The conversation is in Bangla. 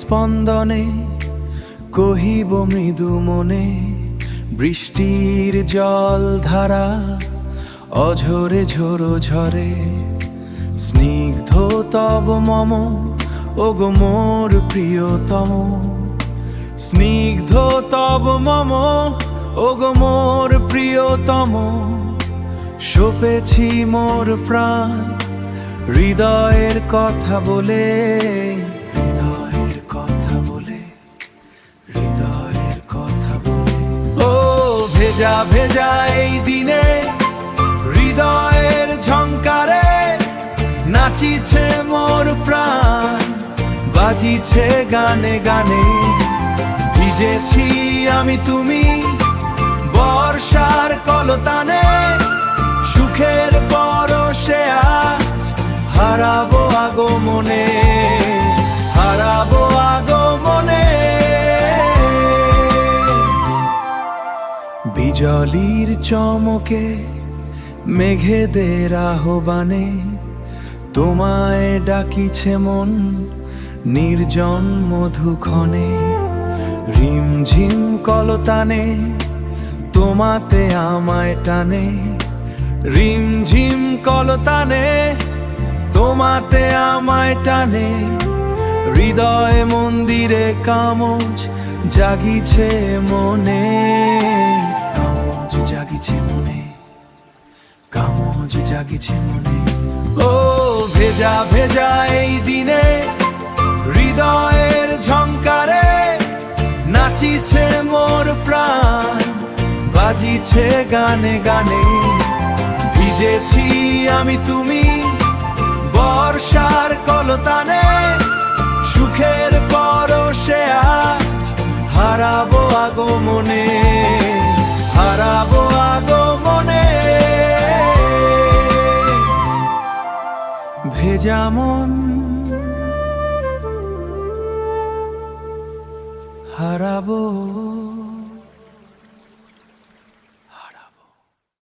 স্পন্দনে কহিব মৃদু মনে, বৃষ্টির জল ধারা অঝরে ঝরো ঝরে। স্নিগ্ধ তব মম ওগো মোর প্রিয়তম, স্নিগ্ধ তব মম ওগো মোর প্রিয়তম। সপেছি মোর প্রাণ হৃদয়ের কথা বলে, হৃদয়ের কথা বলে, হৃদয়ের কথা বলে। ও ভেজা ভেজা এই দিনে হৃদয়ের ঝংকারে নাচিছে মোর প্রাণ, বাজিছে গানে গানে। ভিজেছি আমি তুমি বর্ষার কলতানে, সুখের পরশে আজ হারাবো আগমনে, হারাবো আগমনে। বিজলির চমকে মেঘেদের আহ্বানে তোমায় ডাকিছে মন নির্জন মধুক্ষণে। রিমঝিম কলতানে তোমাতে আমায় টানে, রিমঝিম কলতানে তোমাতে আমায় টানে। হৃদয় মন্দিরে কামজ জাগিছে মনে, কামজ জাগিছে মনে, কামজ জাগিছে মনে। ও ভেজা ভেজা এই দিনে হৃদয়ের ঝংকারে নাচিছে মোর প্রাণ, বাজিছে গানে গানে। ভিজেছি আমি তুমি বর্ষার কলতানে, সুখের পরশে আজ হারাবো আগমনে, হারাবো আগমনে। ভেজা মন হারাবো